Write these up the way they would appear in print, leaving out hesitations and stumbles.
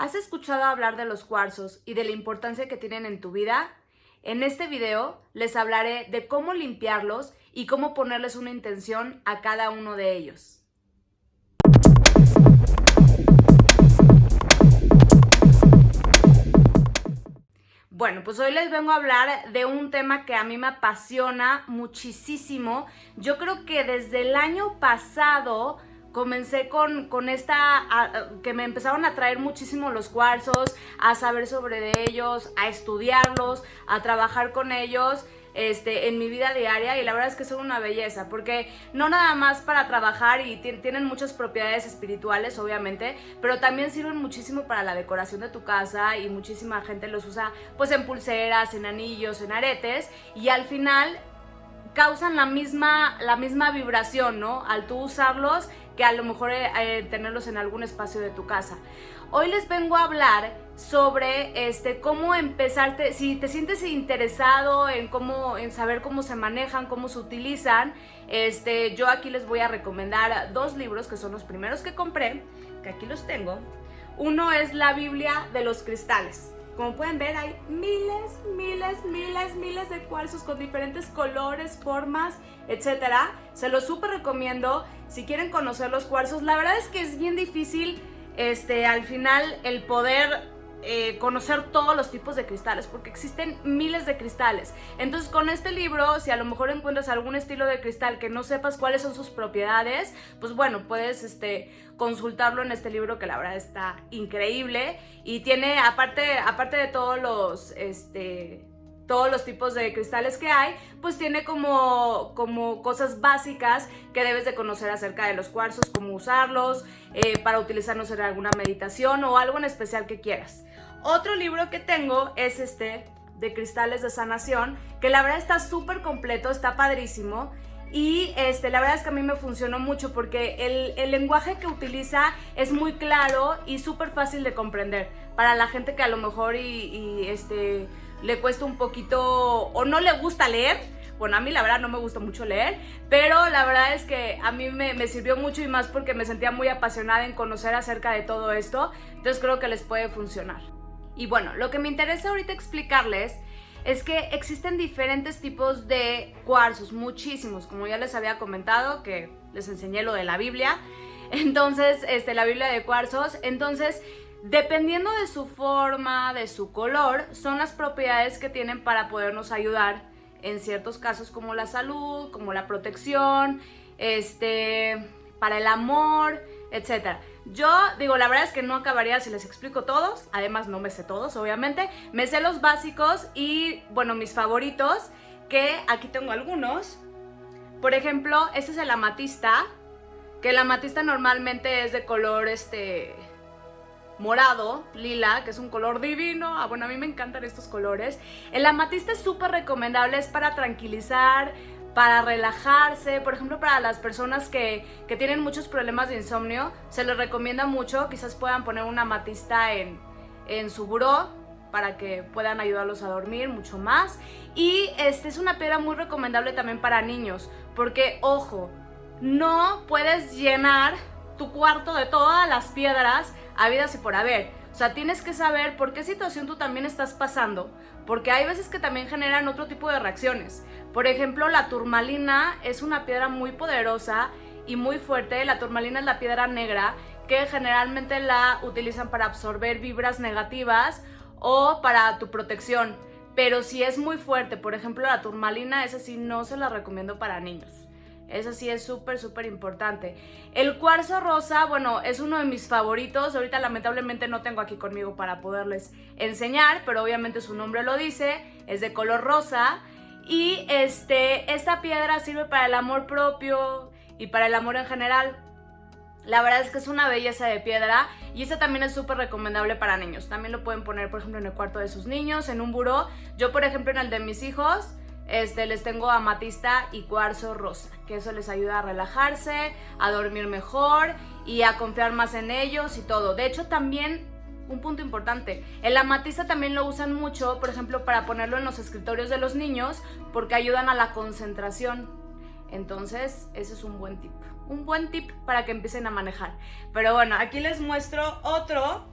¿Has escuchado hablar de los cuarzos y de la importancia que tienen en tu vida? En este video les hablaré de cómo limpiarlos y cómo ponerles una intención a cada uno de ellos. Bueno, pues hoy les vengo a hablar de un tema que a mí me apasiona muchísimo. Yo creo que desde el año pasado comencé con que me empezaron a traer muchísimo los cuarzos, a saber sobre ellos, a estudiarlos, a trabajar con ellos en mi vida diaria, y la verdad es que son una belleza, porque no nada más para trabajar, y tienen muchas propiedades espirituales obviamente, pero también sirven muchísimo para la decoración de tu casa, y muchísima gente los usa pues en pulseras, en anillos, en aretes, y al final causan la misma vibración, ¿no? Al tú usarlos, que a lo mejor tenerlos en algún espacio de tu casa. Hoy les vengo a hablar sobre cómo empezarte, si te sientes interesado en saber cómo se manejan, cómo se utilizan. Yo aquí les voy a recomendar dos libros que son los primeros que compré, que aquí los tengo. Uno es La Biblia de los cristales. Como pueden ver, hay miles de cuarzos con diferentes colores, formas, etcétera. Se los súper recomiendo si quieren conocer los cuarzos. La verdad es que es bien difícil al final el poder conocer todos los tipos de cristales, porque existen miles de cristales. Entonces, con este libro, si a lo mejor encuentras algún estilo de cristal que no sepas cuáles son sus propiedades, pues bueno, puedes consultarlo en este libro, que la verdad está increíble, y tiene, aparte de todos los tipos de cristales que hay, pues tiene como cosas básicas que debes de conocer acerca de los cuarzos, cómo usarlos, para utilizarlos en alguna meditación o algo en especial que quieras. Otro libro que tengo es de cristales de sanación, que la verdad está súper completo, está padrísimo. Y la verdad es que a mí me funcionó mucho, porque el lenguaje que utiliza es muy claro y súper fácil de comprender para la gente que a lo mejor le cuesta un poquito o no le gusta leer. Bueno, a mí la verdad no me gusta mucho leer, pero la verdad es que a mí me sirvió mucho, y más porque me sentía muy apasionada en conocer acerca de todo esto. Entonces creo que les puede funcionar. Y bueno, lo que me interesa ahorita explicarles es que existen diferentes tipos de cuarzos, muchísimos, como ya les había comentado, que les enseñé lo de la Biblia. Entonces, la Biblia de cuarzos. Entonces, dependiendo de su forma, de su color, son las propiedades que tienen para podernos ayudar en ciertos casos, como la salud, como la protección, para el amor, etc. Yo digo, la verdad es que no acabaría si les explico todos. Además, no me sé todos, obviamente. Me sé los básicos y, bueno, mis favoritos, que aquí tengo algunos. Por ejemplo, este es el amatista, que el amatista normalmente es de color morado, lila, que es un color divino. Bueno, a mí me encantan estos colores. El amatista es súper recomendable, es para tranquilizar, para relajarse. Por ejemplo, para las personas que tienen muchos problemas de insomnio, se les recomienda mucho. Quizás puedan poner una amatista en su buró para que puedan ayudarlos a dormir mucho más. Y es una piedra muy recomendable también para niños, porque, ojo, no puedes llenar tu cuarto de todas las piedras habidas y por haber. O sea, tienes que saber por qué situación tú también estás pasando, porque hay veces que también generan otro tipo de reacciones. Por ejemplo, la turmalina es una piedra muy poderosa y muy fuerte. La turmalina es la piedra negra, que generalmente la utilizan para absorber vibras negativas o para tu protección. Pero si es muy fuerte, por ejemplo la turmalina, esa sí no se la recomiendo para niños. Esa sí es súper importante. El cuarzo rosa, bueno, es uno de mis favoritos. Ahorita lamentablemente no tengo aquí conmigo para poderles enseñar, pero obviamente su nombre lo dice, es de color rosa. Y esta piedra sirve para el amor propio y para el amor en general. La verdad es que es una belleza de piedra, y esta también es súper recomendable para niños. También lo pueden poner, por ejemplo, en el cuarto de sus niños, en un buró. Yo, por ejemplo, en el de mis hijos, les tengo amatista y cuarzo rosa, que eso les ayuda a relajarse, a dormir mejor y a confiar más en ellos y todo. De hecho, también un punto importante, el amatista también lo usan mucho, por ejemplo, para ponerlo en los escritorios de los niños, porque ayudan a la concentración. Entonces, ese es un buen tip para que empiecen a manejar. Pero bueno, aquí les muestro otro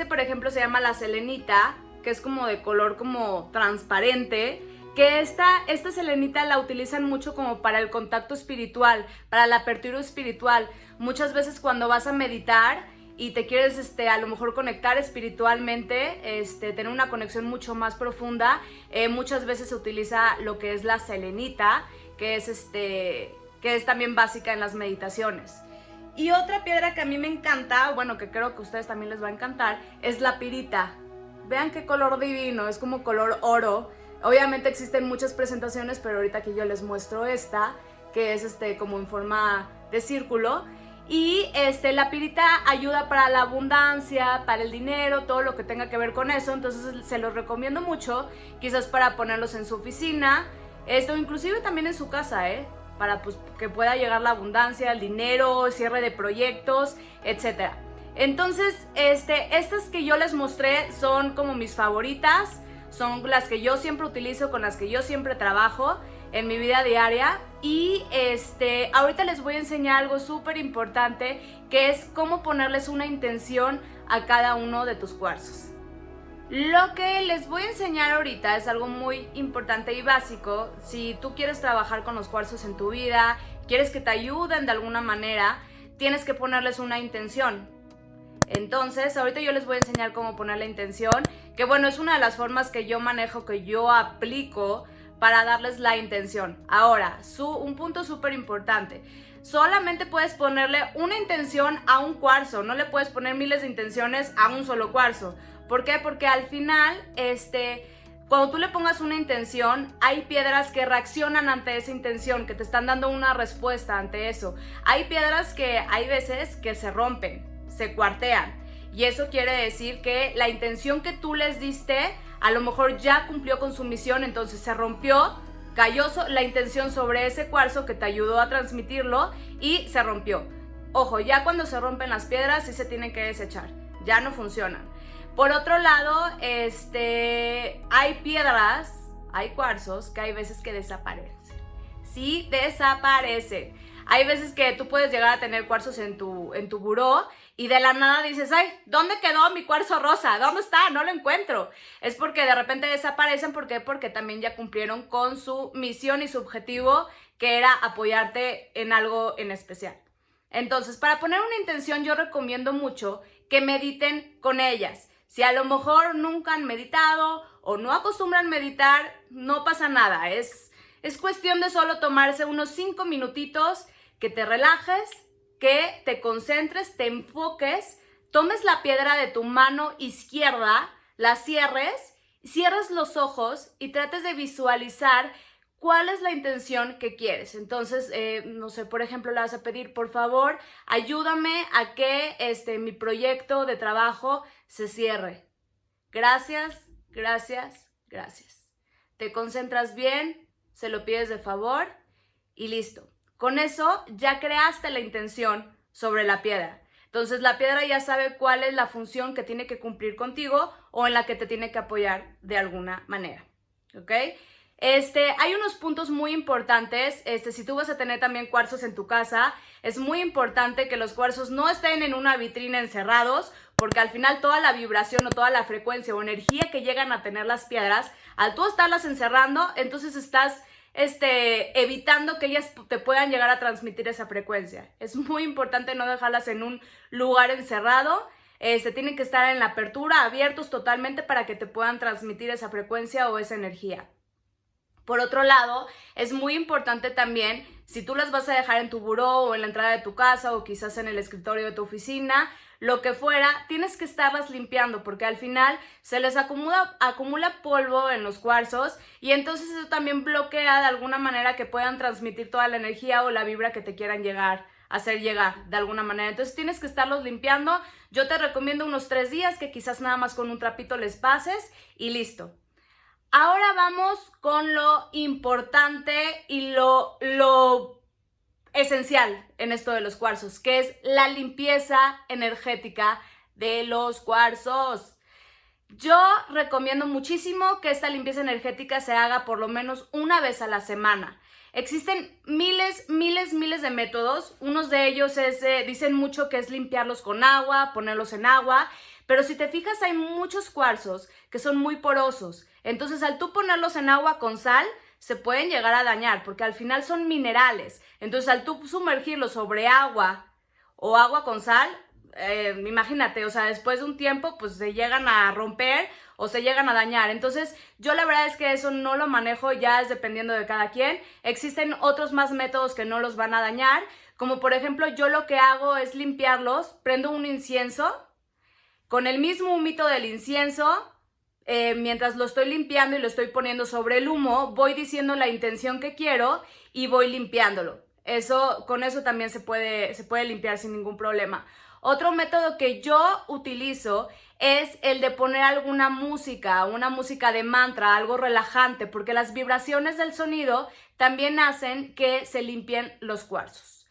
Por ejemplo, se llama la selenita, que es como de color como transparente, que esta selenita la utilizan mucho como para el contacto espiritual, para la apertura espiritual. Muchas veces cuando vas a meditar y te quieres a lo mejor conectar espiritualmente, tener una conexión mucho más profunda, muchas veces se utiliza lo que es la selenita, que es también básica en las meditaciones. Y otra piedra que a mí me encanta, bueno, que creo que a ustedes también les va a encantar, es la pirita. Vean qué color divino, es como color oro. Obviamente existen muchas presentaciones, pero ahorita aquí yo les muestro esta, que es como en forma de círculo. Y la pirita ayuda para la abundancia, para el dinero, todo lo que tenga que ver con eso. Entonces se los recomiendo mucho, quizás para ponerlos en su oficina, inclusive también en su casa, para pues, que pueda llegar la abundancia, el dinero, cierre de proyectos, etc. Entonces, estas que yo les mostré son como mis favoritas, son las que yo siempre utilizo, con las que yo siempre trabajo en mi vida diaria. Y ahorita les voy a enseñar algo súper importante, que es cómo ponerles una intención a cada uno de tus cuarzos. Lo que les voy a enseñar ahorita es algo muy importante y básico. Si tú quieres trabajar con los cuarzos en tu vida, quieres que te ayuden de alguna manera, tienes que ponerles una intención. Entonces, ahorita yo les voy a enseñar cómo poner la intención, que bueno, es una de las formas que yo manejo, que yo aplico para darles la intención. Ahora, un punto súper importante. Solamente puedes ponerle una intención a un cuarzo, no le puedes poner miles de intenciones a un solo cuarzo. ¿Por qué? Porque al final, cuando tú le pongas una intención, hay piedras que reaccionan ante esa intención, que te están dando una respuesta ante eso. Hay piedras que hay veces que se rompen, se cuartean. Y eso quiere decir que la intención que tú les diste, a lo mejor ya cumplió con su misión, entonces se rompió, cayó la intención sobre ese cuarzo que te ayudó a transmitirlo y se rompió. Ojo, ya cuando se rompen las piedras sí se tienen que desechar, ya no funcionan. Por otro lado, hay piedras, hay cuarzos que hay veces que desaparecen. Sí, desaparecen. Hay veces que tú puedes llegar a tener cuarzos en tu buró y de la nada dices, ay, ¿dónde quedó mi cuarzo rosa? ¿Dónde está? No lo encuentro. Es porque de repente desaparecen. ¿Por qué? Porque también ya cumplieron con su misión y su objetivo, que era apoyarte en algo en especial. Entonces, para poner una intención, yo recomiendo mucho que mediten con ellas. Si a lo mejor nunca han meditado o no acostumbran meditar, no pasa nada. Es cuestión de solo tomarse unos 5 minutitos, que te relajes, que te concentres, te enfoques, tomes la piedra de tu mano izquierda, la cierres los ojos y trates de visualizar cuál es la intención que quieres. Entonces, no sé, por ejemplo, le vas a pedir, por favor, ayúdame a que mi proyecto de trabajo se cierre. Gracias, gracias, gracias. Te concentras bien, se lo pides de favor y listo. Con eso ya creaste la intención sobre la piedra. Entonces la piedra ya sabe cuál es la función que tiene que cumplir contigo o en la que te tiene que apoyar de alguna manera. ¿Ok? Hay unos puntos muy importantes. Si tú vas a tener también cuarzos en tu casa, es muy importante que los cuarzos no estén en una vitrina encerrados, porque al final toda la vibración o toda la frecuencia o energía que llegan a tener las piedras, al tú estarlas encerrando, entonces estás evitando que ellas te puedan llegar a transmitir esa frecuencia. Es muy importante no dejarlas en un lugar encerrado. Tienen que estar en la apertura, abiertos totalmente, para que te puedan transmitir esa frecuencia o esa energía. Por otro lado, es muy importante también, si tú las vas a dejar en tu buró o en la entrada de tu casa o quizás en el escritorio de tu oficina, lo que fuera, tienes que estarlas limpiando, porque al final se les acumula polvo en los cuarzos y entonces eso también bloquea de alguna manera que puedan transmitir toda la energía o la vibra que te quieran hacer llegar de alguna manera. Entonces tienes que estarlos limpiando. Yo te recomiendo unos 3 días, que quizás nada más con un trapito les pases y listo. Ahora vamos con lo importante y lo esencial en esto de los cuarzos, que es la limpieza energética de los cuarzos. Yo recomiendo muchísimo que esta limpieza energética se haga por lo menos una vez a la semana. Existen miles de métodos. Unos de ellos dicen mucho que es limpiarlos con agua, ponerlos en agua, Pero si te fijas, hay muchos cuarzos que son muy porosos. Entonces, al tú ponerlos en agua con sal, se pueden llegar a dañar porque al final son minerales. Entonces, al tú sumergirlos sobre agua o agua con sal, imagínate, o sea, después de un tiempo, pues se llegan a romper o se llegan a dañar. Entonces, yo la verdad es que eso no lo manejo, ya es dependiendo de cada quien. Existen otros más métodos que no los van a dañar, como por ejemplo, yo lo que hago es limpiarlos, prendo un incienso, con el mismo humito del incienso, mientras lo estoy limpiando y lo estoy poniendo sobre el humo, voy diciendo la intención que quiero y voy limpiándolo. Con eso también se puede limpiar sin ningún problema. Otro método que yo utilizo es el de poner alguna música, una música de mantra, algo relajante, porque las vibraciones del sonido también hacen que se limpien los cuarzos.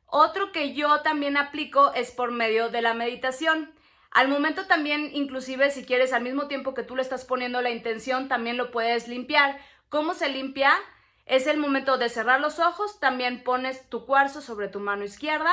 Otro que yo también aplico es por medio de la meditación. Al momento también, inclusive si quieres, al mismo tiempo que tú le estás poniendo la intención, también lo puedes limpiar. ¿Cómo se limpia? Es el momento de cerrar los ojos, también pones tu cuarzo sobre tu mano izquierda.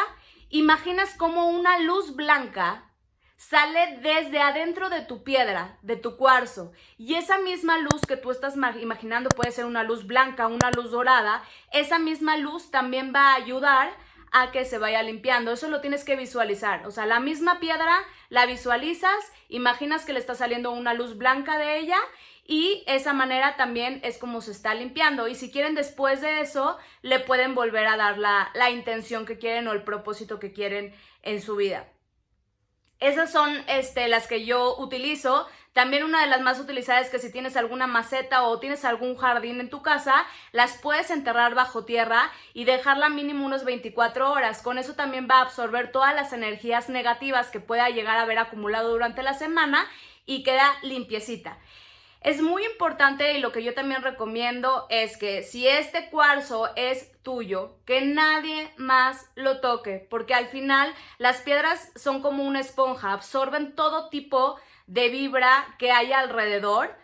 Imaginas cómo una luz blanca sale desde adentro de tu piedra, de tu cuarzo, y esa misma luz que tú estás imaginando puede ser una luz blanca, una luz dorada, esa misma luz también va a ayudar a que se vaya limpiando. Eso lo tienes que visualizar, o sea, la misma piedra la visualizas, imaginas que le está saliendo una luz blanca de ella y esa manera también es como se está limpiando. Y si quieren, después de eso le pueden volver a dar la intención que quieren o el propósito que quieren en su vida. Esas son las que yo utilizo. También una de las más utilizadas es que si tienes alguna maceta o tienes algún jardín en tu casa, las puedes enterrar bajo tierra y dejarla mínimo unos 24 horas. Con eso también va a absorber todas las energías negativas que pueda llegar a haber acumulado durante la semana y queda limpiecita. Es muy importante y lo que yo también recomiendo es que si este cuarzo es tuyo, que nadie más lo toque, porque al final las piedras son como una esponja, absorben todo tipo de vibra que hay alrededor,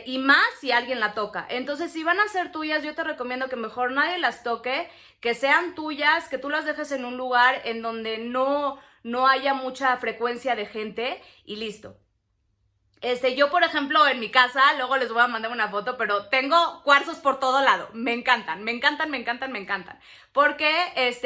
y más si alguien la toca. Entonces, si van a ser tuyas, yo te recomiendo que mejor nadie las toque, que sean tuyas, que tú las dejes en un lugar en donde no haya mucha frecuencia de gente y listo. Yo, por ejemplo, en mi casa, luego les voy a mandar una foto, pero tengo cuarzos por todo lado. Me encantan, me encantan, me encantan, me encantan. Porque,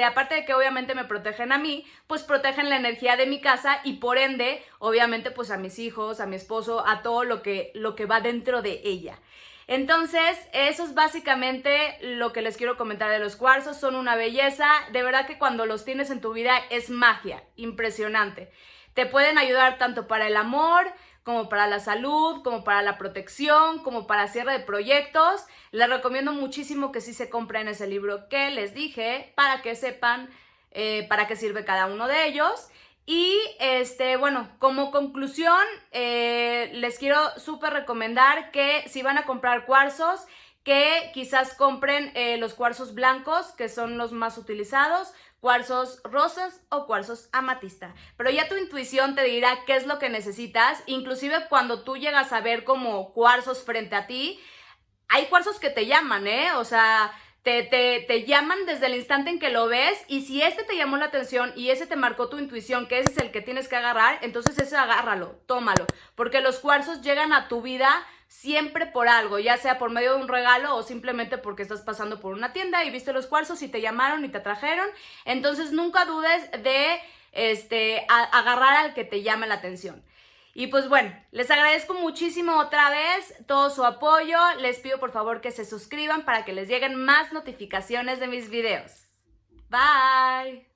aparte de que obviamente me protegen a mí, pues protegen la energía de mi casa y por ende, obviamente, pues a mis hijos, a mi esposo, a todo lo que va dentro de ella. Entonces, eso es básicamente lo que les quiero comentar de los cuarzos. Son una belleza. De verdad que cuando los tienes en tu vida es magia, impresionante. Te pueden ayudar tanto para el amor, como para la salud, como para la protección, como para cierre de proyectos. Les recomiendo muchísimo que sí se compren ese libro que les dije para que sepan para qué sirve cada uno de ellos. Y bueno, como conclusión, les quiero súper recomendar que si van a comprar cuarzos, que quizás compren los cuarzos blancos, que son los más utilizados, cuarzos rosas o cuarzos amatista. Pero ya tu intuición te dirá qué es lo que necesitas. Inclusive cuando tú llegas a ver como cuarzos frente a ti, hay cuarzos que te llaman, o sea, te llaman desde el instante en que lo ves, y si te llamó la atención y ese te marcó tu intuición, que ese es el que tienes que agarrar, entonces ese agárralo, tómalo, porque los cuarzos llegan a tu vida siempre por algo, ya sea por medio de un regalo o simplemente porque estás pasando por una tienda y viste los cuarzos y te llamaron y te atrajeron. Entonces nunca dudes de agarrar al que te llame la atención. Y pues bueno, les agradezco muchísimo otra vez todo su apoyo. Les pido por favor que se suscriban para que les lleguen más notificaciones de mis videos. Bye.